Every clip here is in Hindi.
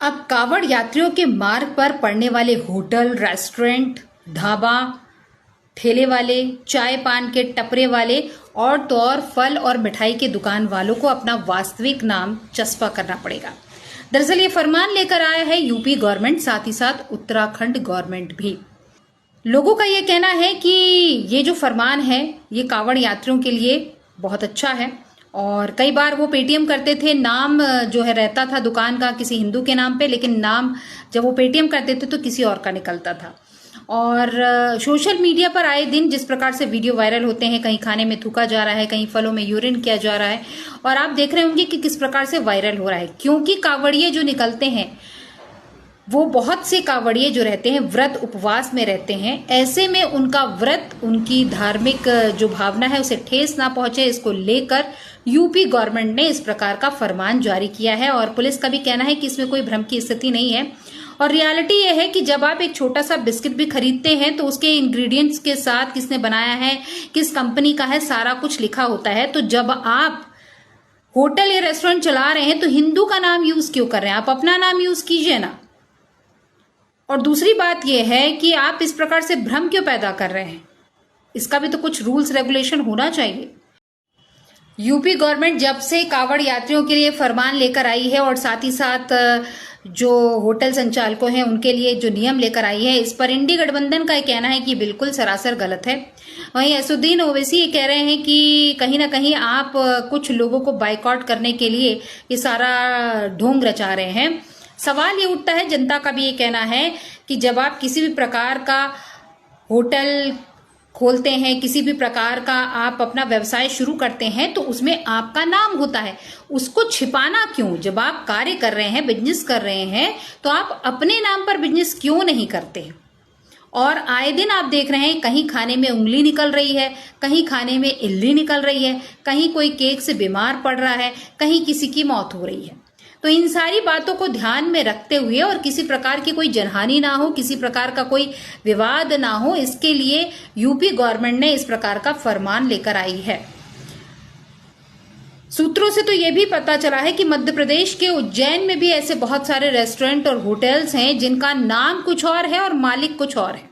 अब कावड़ यात्रियों के मार्ग पर पड़ने वाले होटल, रेस्टोरेंट, ढाबा, ठेले वाले, चाय पान के टपरे वाले और तो और फल और मिठाई के दुकान वालों को अपना वास्तविक नाम चस्पा करना पड़ेगा। दरअसल ये फरमान लेकर आया है यूपी गवर्नमेंट, साथ ही साथ उत्तराखंड गवर्नमेंट भी। लोगों का ये कहना है कि ये जो फरमान है ये कावड़ यात्रियों के लिए बहुत अच्छा है और कई बार वो पेटीएम करते थे, नाम जो है रहता था दुकान का किसी हिंदू के नाम पे, लेकिन नाम जब वो पेटीएम करते थे तो किसी और का निकलता था। और सोशल मीडिया पर आए दिन जिस प्रकार से वीडियो वायरल होते हैं, कहीं खाने में थूका जा रहा है, कहीं फलों में यूरिन किया जा रहा है, और आप देख रहे होंगे कि किस प्रकार से वायरल हो रहा है, क्योंकि कावड़िए जो निकलते हैं वो बहुत से कावड़िए जो रहते हैं व्रत उपवास में रहते हैं। ऐसे में उनका व्रत, उनकी धार्मिक जो भावना है उसे ठेस ना पहुंचे, इसको लेकर यूपी गवर्नमेंट ने इस प्रकार का फरमान जारी किया है। और पुलिस का भी कहना है कि इसमें कोई भ्रम की स्थिति नहीं है। और रियलिटी ये है कि जब आप एक छोटा सा बिस्किट भी खरीदते हैं तो उसके इंग्रेडिएंट्स के साथ किसने बनाया है, किस कंपनी का है, सारा कुछ लिखा होता है। तो जब आप होटल या रेस्टोरेंट चला रहे हैं तो हिंदू का नाम यूज क्यों कर रहे हैं? आप अपना नाम यूज कीजिए ना। और दूसरी बात यह है कि आप इस प्रकार से भ्रम क्यों पैदा कर रहे हैं? इसका भी तो कुछ रूल्स रेगुलेशन होना चाहिए। यूपी गवर्नमेंट जब से कावड़ यात्रियों के लिए फरमान लेकर आई है और साथ ही साथ जो होटल संचालकों हैं उनके लिए जो नियम लेकर आई है, इस पर इंडी गठबंधन का कहना है कि बिल्कुल सरासर गलत है। वहीं असुद्दीन ओवैसी ये कह रहे हैं कि कहीं ना कहीं आप कुछ लोगों को बाइकआउट करने के लिए ये सारा ढोंग रचा रहे हैं। सवाल ये उठता है, जनता का भी ये कहना है कि जब आप किसी भी प्रकार का होटल खोलते हैं, किसी भी प्रकार का आप अपना व्यवसाय शुरू करते हैं तो उसमें आपका नाम होता है, उसको छिपाना क्यों? जब आप कार्य कर रहे हैं, बिजनेस कर रहे हैं, तो आप अपने नाम पर बिजनेस क्यों नहीं करते? और आए दिन आप देख रहे हैं कहीं खाने में उंगली निकल रही है, कहीं खाने में इल्ली निकल रही है, कहीं कोई केक से बीमार पड़ रहा है, कहीं किसी की मौत हो रही है। तो इन सारी बातों को ध्यान में रखते हुए और किसी प्रकार की कोई जनहानि ना हो, किसी प्रकार का कोई विवाद ना हो, इसके लिए यूपी गवर्नमेंट ने इस प्रकार का फरमान लेकर आई है। सूत्रों से तो यह भी पता चला है कि मध्य प्रदेश के उज्जैन में भी ऐसे बहुत सारे रेस्टोरेंट और होटल्स हैं जिनका नाम कुछ और है और मालिक कुछ और है।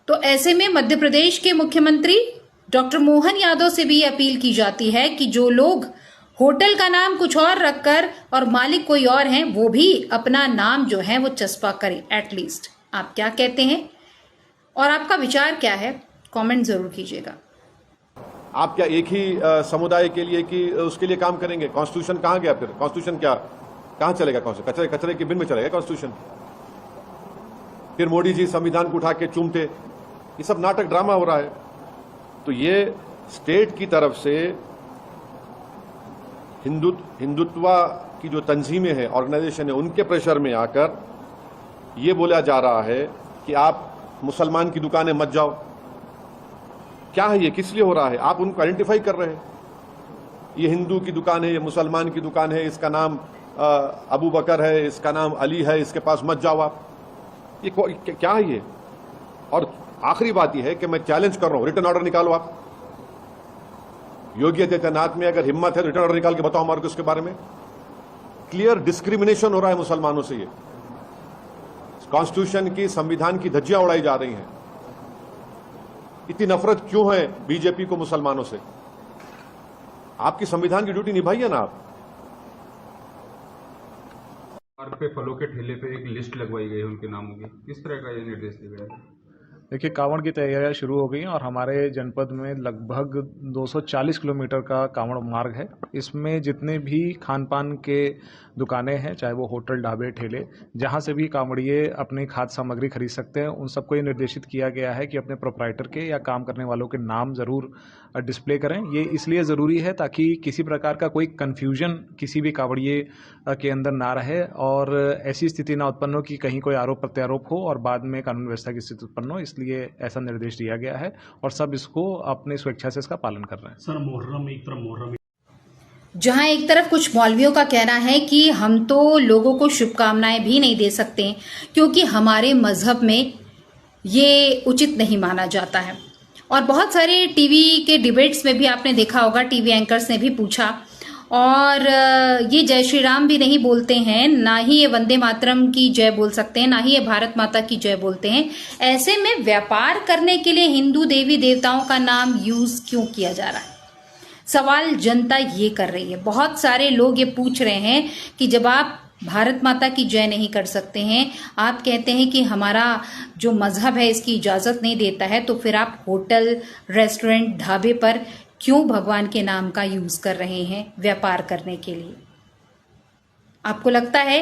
तो ऐसे में मध्य प्रदेश के मुख्यमंत्री डॉक्टर मोहन यादव से भी अपील की जाती है कि जो लोग होटल का नाम कुछ और रखकर और मालिक कोई और हैं, वो भी अपना नाम जो है वो चस्पा करें एटलीस्ट। आप क्या कहते हैं और आपका विचार क्या है? कमेंट जरूर कीजिएगा। आप क्या एक ही समुदाय के लिए कि उसके लिए काम करेंगे? कॉन्स्टिट्यूशन कहाँ गया फिर? कॉन्स्टिट्यूशन क्या कहाँ चलेगा? कचरे कचरे के बिन में चलेगा कॉन्स्टिट्यूशन? फिर मोदी जी संविधान को उठा के चूमते, ये सब नाटक ड्रामा हो रहा है। तो ये स्टेट की तरफ से हिंदुत्व की जो तंजीमें हैं, ऑर्गेनाइजेशन है, उनके प्रेशर में आकर ये बोला जा रहा है कि आप मुसलमान की दुकानें मत जाओ। क्या है ये? किस लिए हो रहा है? आप उनको आइडेंटिफाई कर रहे हैं, ये हिंदू की दुकान है, ये मुसलमान की दुकान है, इसका नाम अबू बकर है, इसका नाम अली है, इसके पास मत जाओ आप। ये क्या है ये? और आखिरी बात यह है कि मैं चैलेंज कर रहा हूं, रिटर्न ऑर्डर निकालो आप। योगी आदित्यनाथ में अगर हिम्मत है तो रिटर्न ऑर्डर निकाल के बताओ हमारे को इसके बारे में। क्लियर डिस्क्रिमिनेशन हो रहा है मुसलमानों से। ये कॉन्स्टिट्यूशन की, संविधान की धज्जियां उड़ाई जा रही हैं। इतनी नफरत क्यों है बीजेपी को मुसलमानों से? आपकी संविधान की ड्यूटी निभाइए ना आप। मार्ग पे फलों के ठेले पे एक लिस्ट लगवाई गई है उनके नामों की, किस तरह का ये निर्देश दिया गया है? देखिए, कांवड़ की तैयारियां शुरू हो गई हैं और हमारे जनपद में लगभग 240 किलोमीटर का कांवड़ मार्ग है। इसमें जितने भी खान पान के दुकानें हैं, चाहे वो होटल, ढाबे, ठेले, जहां से भी कांवड़िए अपनी खाद्य सामग्री खरीद सकते हैं, उन सबको ये निर्देशित किया गया है कि अपने प्रोप्राइटर के या काम करने वालों के नाम ज़रूर डिस्प्ले करें। ये इसलिए ज़रूरी है ताकि किसी प्रकार का कोई कन्फ्यूजन किसी भी कांवड़िए के अंदर ना रहे और ऐसी स्थिति ना उत्पन्न हो कि कहीं कोई आरोप प्रत्यारोप हो और बाद में कानून व्यवस्था की स्थिति उत्पन्न हो। इसलिए ऐसा निर्देश दिया गया है और सब इसको अपनी स्वेच्छा से इसका पालन कर रहे हैं। सर, मुहर्रम एक तरफ मुहर्रम, जहां एक तरफ कुछ मौलवियों का कहना है कि हम तो लोगों को शुभकामनाएं भी नहीं दे सकते क्योंकि हमारे मजहब में ये उचित नहीं माना जाता है। और बहुत सारे टीवी के डिबेट्स में भी आपने देखा होगा, टीवी एंकर्स ने भी पूछा और ये जय श्री राम भी नहीं बोलते हैं, ना ही ये वंदे मातरम की जय बोल सकते हैं, ना ही ये भारत माता की जय बोलते हैं। ऐसे में व्यापार करने के लिए हिंदू देवी देवताओं का नाम यूज क्यों किया जा रहा है? सवाल जनता ये कर रही है। बहुत सारे लोग ये पूछ रहे हैं कि जब आप भारत माता की जय नहीं कर सकते हैं, आप कहते हैं कि हमारा जो मजहब है इसकी इजाजत नहीं देता है, तो फिर आप होटल, रेस्टोरेंट, ढाबे पर क्यों भगवान के नाम का यूज कर रहे हैं व्यापार करने के लिए? आपको लगता है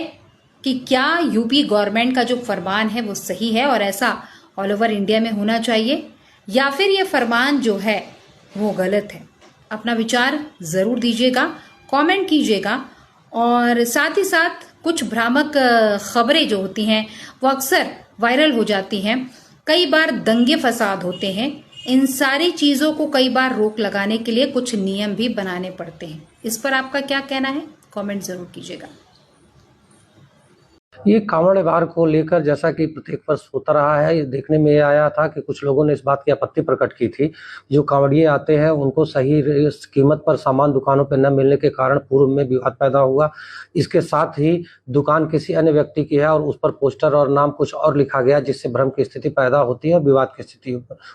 कि क्या यूपी गवर्नमेंट का जो फरमान है वो सही है और ऐसा ऑल ओवर इंडिया में होना चाहिए, या फिर ये फरमान जो है वो गलत है? अपना विचार जरूर दीजिएगा, कमेंट कीजिएगा। और साथ ही साथ कुछ भ्रामक खबरें जो होती हैं वो अक्सर वायरल हो जाती हैं। कई बार दंगे फसाद होते हैं। इन सारी चीजों को कई बार रोक लगाने के लिए कुछ नियम भी बनाने पड़ते हैं। इस पर आपका क्या कहना है? कमेंट जरूर कीजिएगा। ये कांवड़ व्यवहार को लेकर जैसा कि प्रत्येक वर्ष होता रहा है, ये देखने में आया था कि कुछ लोगों ने इस बात की आपत्ति प्रकट की थी, जो कांवड़िए आते हैं उनको सही कीमत पर सामान दुकानों पर न मिलने के कारण पूर्व में विवाद पैदा हुआ। इसके साथ ही दुकान किसी अन्य व्यक्ति की है और उस पर पोस्टर और नाम कुछ और लिखा गया, जिससे भ्रम की स्थिति पैदा होती है और विवाद की स्थिति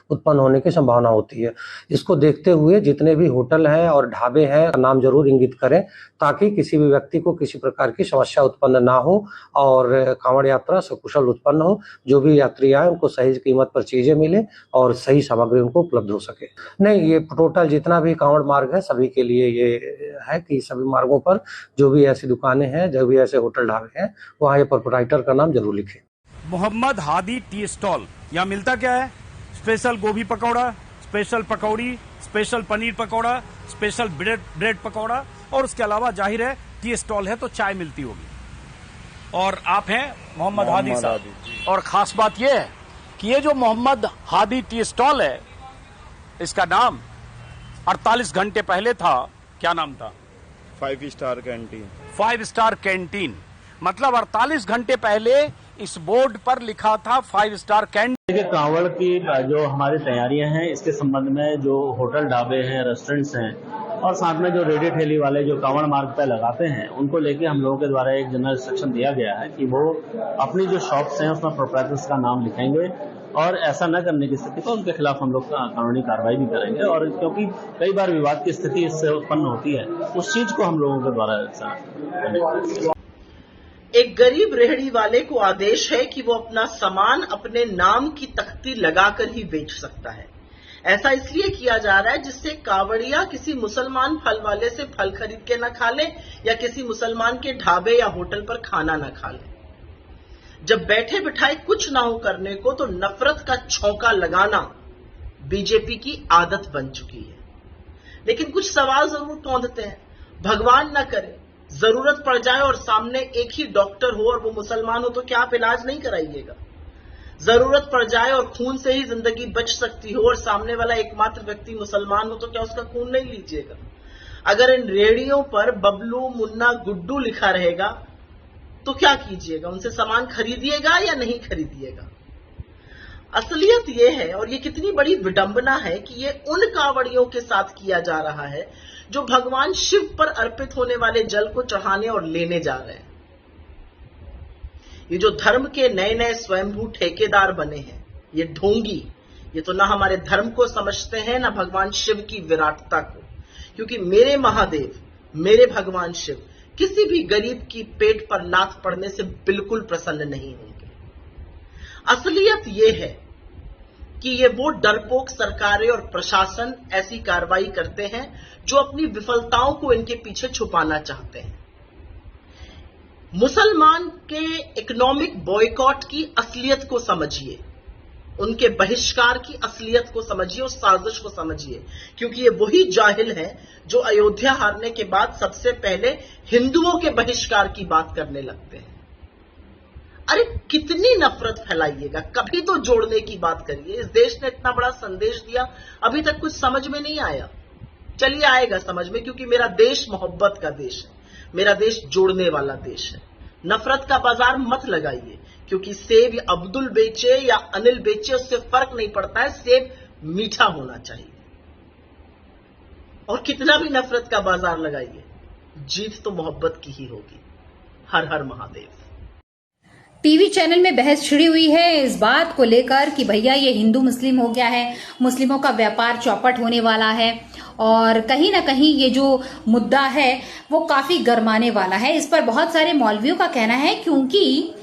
उत्पन्न होने की संभावना होती है। इसको देखते हुए जितने भी होटल हैं और ढाबे हैं नाम जरूर इंगित करें, ताकि किसी भी व्यक्ति को किसी प्रकार की समस्या उत्पन्न ना हो और कांवड़ यात्रा सकुशल उत्पन्न हो। जो भी यात्री आए उनको सही कीमत पर चीजें मिले और सही सामग्री उनको उपलब्ध हो सके। नहीं, ये टोटल जितना भी कांवड़ मार्ग है सभी के लिए ये है कि सभी मार्गों पर जो भी ऐसी दुकानें हैं, जो भी ऐसे होटल ढाबे हैं, वहाँ ये प्रोपराइटर का नाम जरूर लिखें। Mohammad Hadi tea stall. यहाँ मिलता क्या है? स्पेशल गोभी pakora, special pakori, special paneer pakora, special bread pakora, और उसके अलावा जाहिर है टी स्टॉल है तो चाय मिलती होगी। और आप हैं मोहम्मद हादी साहब, और खास बात यह है कि ये जो मोहम्मद हादी टी स्टॉल है, इसका नाम 48 घंटे पहले था। क्या नाम था? 5 स्टार कैंटीन। 5 स्टार कैंटीन, मतलब 48 घंटे पहले इस बोर्ड पर लिखा था 5 स्टार कैंटीन। देखिए, कांवड़ की जो हमारी तैयारियां हैं, इसके संबंध में जो होटल, ढाबे हैं, रेस्टोरेंट्स हैं और साथ में जो रेडी ठेली वाले जो कांवड़ मार्ग पर लगाते हैं, उनको लेके हम लोगों के द्वारा एक जनरल इंस्ट्रक्शन दिया गया है कि वो अपनी जो शॉप्स हैं उसमें प्रोप्राइटर्स का नाम लिखेंगे, और ऐसा न करने की स्थिति पर उनके खिलाफ हम लोग कानूनी कार्रवाई भी करेंगे। और क्योंकि कई बार विवाद की स्थिति इससे उत्पन्न होती है, उस चीज को हम लोगों के द्वारा। एक गरीब रेहड़ी वाले को आदेश है कि वो अपना सामान अपने नाम की तख्ती लगाकर ही बेच सकता है। ऐसा इसलिए किया जा रहा है जिससे कांवड़िया किसी मुसलमान फल वाले से फल खरीद के न खा ले या किसी मुसलमान के ढाबे या होटल पर खाना न खा ले। जब बैठे बिठाए कुछ ना हो करने को, तो नफरत का छौंका लगाना बीजेपी की आदत बन चुकी है। लेकिन कुछ सवाल जरूर पौंधते हैं। भगवान न करे जरूरत पड़ जाए और सामने एक ही डॉक्टर हो और वो मुसलमान हो, तो क्या आप इलाज नहीं कराइएगा? जरूरत पड़ जाए और खून से ही जिंदगी बच सकती हो और सामने वाला एकमात्र व्यक्ति मुसलमान हो, तो क्या उसका खून नहीं लीजिएगा? अगर इन रेडियो पर बबलू, मुन्ना, गुड्डू लिखा रहेगा तो क्या कीजिएगा? उनसे सामान खरीदिएगा या नहीं खरीदिएगा? असलियत यह है, और ये कितनी बड़ी विडंबना है, कि ये उन कांवड़ियों के साथ किया जा रहा है जो भगवान शिव पर अर्पित होने वाले जल को चढ़ाने और लेने जा रहे हैं। ये जो धर्म के नए नए स्वयंभू ठेकेदार बने हैं, ये ढोंगी, ये तो ना हमारे धर्म को समझते हैं ना भगवान शिव की विराटता को। क्योंकि मेरे महादेव, मेरे भगवान शिव किसी भी गरीब की पेट पर लात पड़ने से बिल्कुल प्रसन्न नहीं होंगे। असलियत ये है कि ये वो डरपोक सरकारें और प्रशासन ऐसी कार्रवाई करते हैं जो अपनी विफलताओं को इनके पीछे छुपाना चाहते हैं। मुसलमान के इकोनॉमिक बॉयकॉट की असलियत को समझिए, उनके बहिष्कार की असलियत को समझिए, उस साजिश को समझिए, क्योंकि ये वही जाहिल हैं जो अयोध्या हारने के बाद सबसे पहले हिंदुओं के बहिष्कार की बात करने लगते हैं। अरे कितनी नफरत फैलाइएगा, कभी तो जोड़ने की बात करिए। इस देश ने इतना बड़ा संदेश दिया, अभी तक कुछ समझ में नहीं आया। चलिए आएगा समझ में, क्योंकि मेरा देश मोहब्बत का देश है, मेरा देश जोड़ने वाला देश है। नफरत का बाजार मत लगाइए, क्योंकि सेब अब्दुल बेचे या अनिल बेचे उससे फर्क नहीं पड़ता है, सेब मीठा होना चाहिए। और कितना भी नफरत का बाजार लगाइए, जीत तो मोहब्बत की ही होगी। हर हर महादेव। टीवी चैनल में बहस छिड़ी हुई है इस बात को लेकर कि भैया ये हिंदू मुस्लिम हो गया है, मुस्लिमों का व्यापार चौपट होने वाला है, और कहीं ना कहीं ये जो मुद्दा है वो काफी गरमाने वाला है। इस पर बहुत सारे मौलवियों का कहना है क्योंकि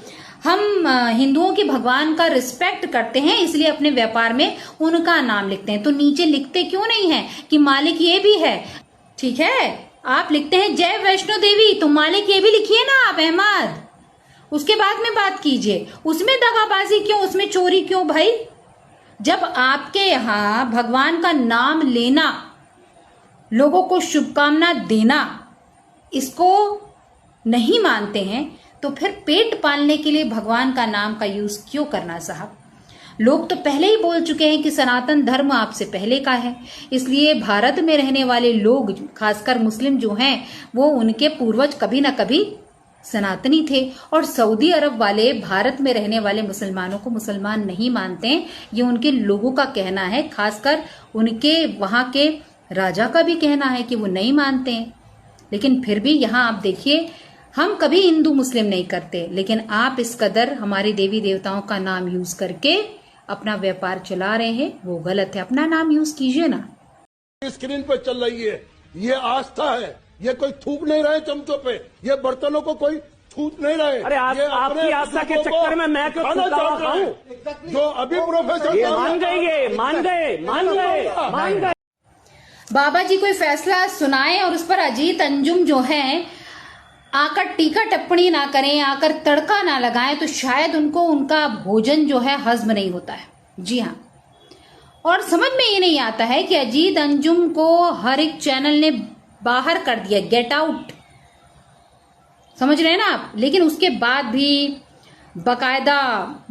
हम हिंदुओं के भगवान का रिस्पेक्ट करते हैं इसलिए अपने व्यापार में उनका नाम लिखते हैं, तो नीचे लिखते क्यों नहीं है कि मालिक ये भी है। ठीक है, आप लिखते हैं जय वैष्णो देवी, तो मालिक ये भी लिखिए ना आप अहमद, उसके बाद में बात कीजिए। उसमें दगाबाजी क्यों, उसमें चोरी क्यों भाई? जब आपके यहाँ भगवान का नाम लेना, लोगों को शुभकामना देना, इसको नहीं मानते हैं तो फिर पेट पालने के लिए भगवान का नाम का यूज क्यों करना साहब? लोग तो पहले ही बोल चुके हैं कि सनातन धर्म आपसे पहले का है, इसलिए भारत में रहने वाले लोग खासकर मुस्लिम जो हैं वो उनके पूर्वज कभी ना कभी सनातनी थे, और सऊदी अरब वाले भारत में रहने वाले मुसलमानों को मुसलमान नहीं मानते हैं, ये उनके लोगों का कहना है। खासकर उनके वहां के राजा का भी कहना है कि वो नहीं मानते हैं। लेकिन फिर भी यहाँ आप देखिए, हम कभी हिंदू मुस्लिम नहीं करते, लेकिन आप इस कदर हमारे देवी देवताओं का नाम यूज करके अपना व्यापार चला रहे हैं, वो गलत है। अपना नाम यूज कीजिए ना। स्क्रीन पर चल रही है, ये आस्था है, ये कोई थूक नहीं रहे चमचों पे, ये बर्तनों को कोई थूक नहीं रहे। अरे आपकी आस्था के चक्कर में मैं क्यों खाऊं? जो अभी प्रोफेसर मान गए। बाबा जी कोई फैसला सुनाए और उस पर अजीत अंजुम जो है आकर टीका टिप्पणी ना करें, आकर तड़का ना लगाएं, तो शायद उनको उनका भोजन जो है हजम नहीं होता है। जी हाँ, और समझ में ये नहीं आता है कि अजीत अंजुम को हर एक चैनल ने बाहर कर दिया, गेट आउट, समझ रहे हैं ना आप। लेकिन उसके बाद भी बकायदा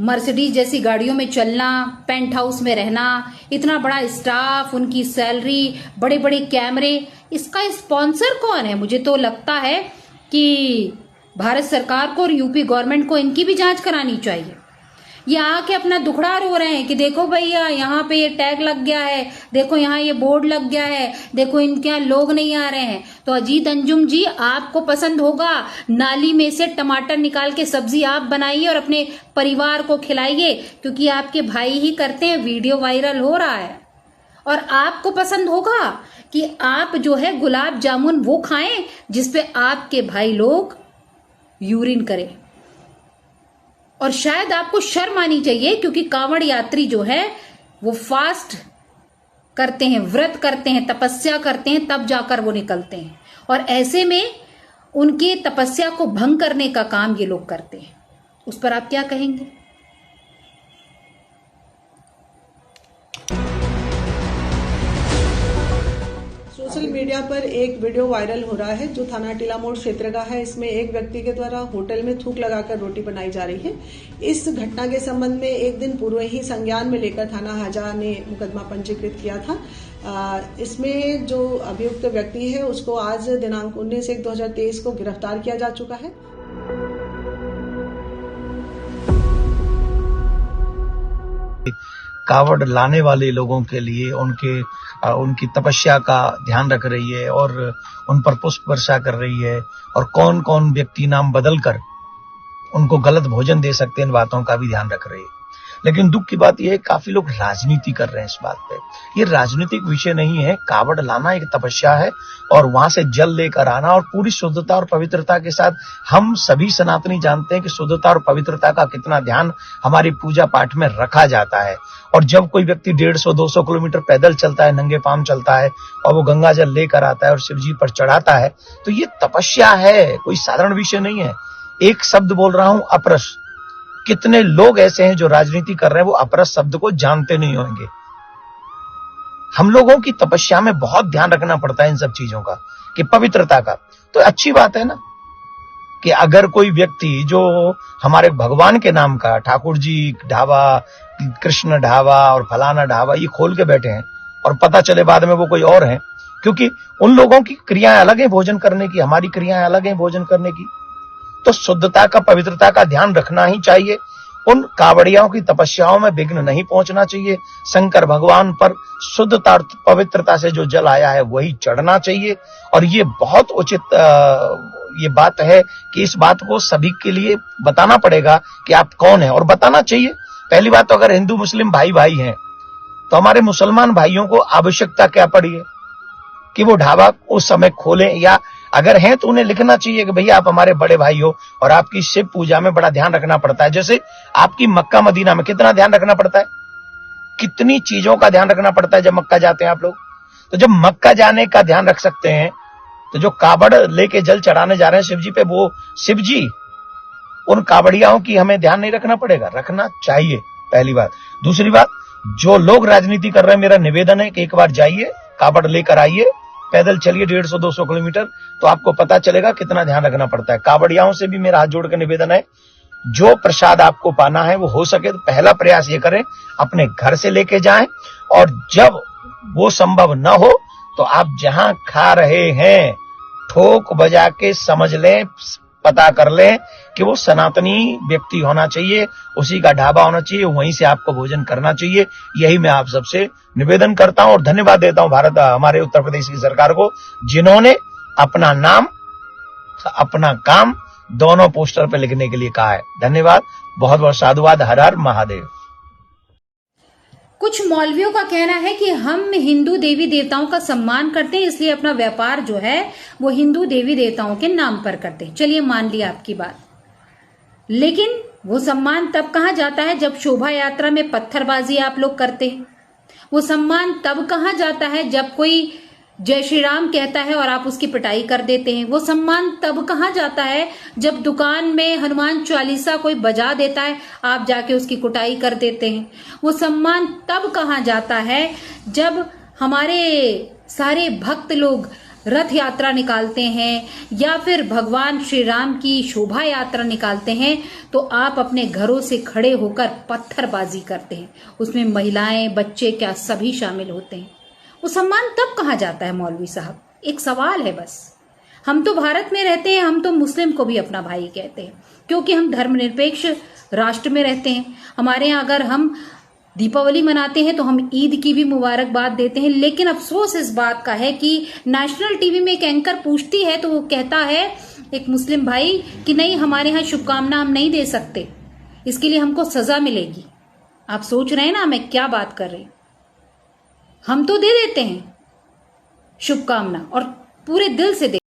मर्सिडीज जैसी गाड़ियों में चलना, पेंट हाउस में रहना, इतना बड़ा स्टाफ, उनकी सैलरी, बड़े बड़े कैमरे, इसका स्पॉन्सर कौन है? मुझे तो लगता है कि भारत सरकार को और यूपी गवर्नमेंट को इनकी भी जांच करानी चाहिए। ये आके अपना दुखड़ा रो रहे हैं कि देखो भैया यहाँ पे ये टैग लग गया है, देखो यहाँ ये बोर्ड लग गया है, देखो इनके यहाँ लोग नहीं आ रहे हैं। तो अजीत अंजुम जी, आपको पसंद होगा, नाली में से टमाटर निकाल के सब्जी आप बनाइए और अपने परिवार को खिलाइए, क्योंकि आपके भाई ही करते हैं, वीडियो वायरल हो रहा है। और आपको पसंद होगा कि आप जो है गुलाब जामुन वो खाएं जिसपे आपके भाई लोग यूरिन करें। और शायद आपको शर्म आनी चाहिए, क्योंकि कांवड़ यात्री जो है वो फास्ट करते हैं, व्रत करते हैं, तपस्या करते हैं, तब जाकर वो निकलते हैं, और ऐसे में उनकी तपस्या को भंग करने का काम ये लोग करते हैं। उस पर आप क्या कहेंगे? सोशल मीडिया पर एक वीडियो वायरल हो रहा है जो थाना टीला मोड़ क्षेत्र का है। इसमें एक व्यक्ति के द्वारा होटल में थूक लगाकर रोटी बनाई जा रही है। इस घटना के संबंध में एक दिन पूर्व ही संज्ञान में लेकर थाना हाजा ने मुकदमा पंजीकृत किया था। इसमें जो अभियुक्त व्यक्ति है उसको आज दिनांक 19/1/2023 को गिरफ्तार किया जा चुका है। कावड़ लाने वाले लोगों के लिए उनकी तपस्या का ध्यान रख रही है और उन पर पुष्प वर्षा कर रही है, और कौन कौन व्यक्ति नाम बदल कर उनको गलत भोजन दे सकते हैं, इन बातों का भी ध्यान रख रही है। लेकिन दुख की बात यह है काफी लोग राजनीति कर रहे हैं इस बात पे। ये राजनीतिक विषय नहीं है। कावड़ लाना एक तपस्या है और वहां से जल लेकर आना, और पूरी शुद्धता और पवित्रता के साथ। हम सभी सनातनी जानते हैं कि शुद्धता और पवित्रता का कितना ध्यान हमारी पूजा पाठ में रखा जाता है। और जब कोई व्यक्ति 150-200 किलोमीटर पैदल चलता है, नंगे पांव चलता है, और वो गंगा जल लेकर आता है और शिव जी पर चढ़ाता है, तो ये तपस्या है, कोई साधारण विषय नहीं है। एक शब्द बोल रहा हूं, अपरस। कितने लोग ऐसे हैं जो राजनीति कर रहे हैं, वो अपरस शब्द को जानते नहीं होंगे। हम लोगों की तपस्या में बहुत ध्यान रखना पड़ता है इन सब चीजों का, कि पवित्रता का। तो अच्छी बात है ना कि अगर कोई व्यक्ति जो हमारे भगवान के नाम का, ठाकुर जी ढाबा, कृष्ण ढाबा और फलाना ढाबा, ये खोल के बैठे हैं और पता चले बाद में वो कोई और है, क्योंकि उन लोगों की क्रियाएं अलग हैं भोजन करने की, हमारी क्रियाएं अलग हैं भोजन करने की। तो शुद्धता का, पवित्रता का ध्यान रखना ही चाहिए। उन कावड़ियों की तपस्याओं में विघ्न नहीं पहुंचना चाहिए। शंकर भगवान पर शुद्धता पवित्रता से जो जल आया है वही चढ़ना चाहिए। और ये बहुत उचित ये बात है कि इस बात को सभी के लिए बताना पड़ेगा कि आप कौन हैं, और बताना चाहिए। पहली बात तो अगर हिंदू मुस्लिम भाई भाई हैं तो हमारे मुसलमान भाइयों को आवश्यकता क्या पड़ी है कि वो ढाबा उस समय खोलें, या अगर हैं तो उन्हें लिखना चाहिए कि भैया आप हमारे बड़े भाई हो और आपकी शिव पूजा में बड़ा ध्यान रखना पड़ता है। जैसे आपकी मक्का मदीना में कितना ध्यान रखना पड़ता है, कितनी चीजों का ध्यान रखना पड़ता है जब मक्का जाते हैं आप लोग। तो जब मक्का जाने का ध्यान रख सकते हैं तो जो कावड़ लेके जल चढ़ाने जा रहे हैं शिव जी पे, वो शिव जी उन कावड़ियाओं की हमें ध्यान नहीं रखना पड़ेगा? रखना चाहिए, पहली बात। दूसरी बात, जो लोग राजनीति कर रहे हैं, मेरा निवेदन है कि एक बार जाइए, कावड़ लेकर आइए, पैदल चलिए 150-200 किलोमीटर, तो आपको पता चलेगा कितना ध्यान रखना पड़ता है। कावड़ियाओं से भी मेरा हाथ जोड़कर निवेदन है, जो प्रसाद आपको पाना है वो हो सके तो पहला प्रयास ये करें अपने घर से लेके जाएं, और जब वो संभव न हो तो आप जहां खा रहे हैं ठोक बजा के समझ लें, पता कर लें कि वो सनातनी व्यक्ति होना चाहिए, उसी का ढाबा होना चाहिए, वहीं से आपको भोजन करना चाहिए। यही मैं आप सबसे निवेदन करता हूं और धन्यवाद देता हूं भारत हमारे उत्तर प्रदेश की सरकार को, जिन्होंने अपना नाम अपना काम दोनों पोस्टर पर लिखने के लिए कहा है। धन्यवाद, बहुत बहुत साधुवाद। हर हर महादेव। कुछ मौलवियों का कहना है कि हम हिंदू देवी देवताओं का सम्मान करते हैं, इसलिए अपना व्यापार जो है वो हिंदू देवी देवताओं के नाम पर करते हैं। चलिए मान लिया आपकी बात, लेकिन वो सम्मान तब कहाँ जाता है जब शोभा यात्रा में पत्थरबाजी आप लोग करते हैं। वो सम्मान तब कहाँ जाता है जब कोई जय श्री राम कहता है और आप उसकी पिटाई कर देते हैं। वो सम्मान तब कहाँ जाता है जब दुकान में हनुमान चालीसा कोई बजा देता है, आप जाके उसकी कुटाई कर देते हैं। वो सम्मान तब कहाँ जाता है जब हमारे सारे भक्त लोग रथ यात्रा निकालते हैं या फिर भगवान श्री राम की शोभा यात्रा निकालते हैं, तो आप अपने घरों से खड़े होकर पत्थरबाजी करते हैं। उसमें महिलाएं, बच्चे क्या सभी शामिल होते हैं। वो सम्मान तब कहाँ जाता है मौलवी साहब? एक सवाल है बस। हम तो भारत में रहते हैं, हम तो मुस्लिम को भी अपना भाई कहते हैं, क्योंकि हम धर्मनिरपेक्ष राष्ट्र में रहते हैं। हमारे यहाँ अगर हम दीपावली मनाते हैं तो हम ईद की भी मुबारकबाद देते हैं। लेकिन अफसोस इस बात का है कि नेशनल टीवी में एक एंकर पूछती है तो वो कहता है एक मुस्लिम भाई कि नहीं, हमारे यहाँ शुभकामना हम नहीं दे सकते, इसके लिए हमको सजा मिलेगी। आप सोच रहे हैं ना मैं क्या बात कर रही हूं? हम तो दे देते हैं शुभकामना और पूरे दिल से दे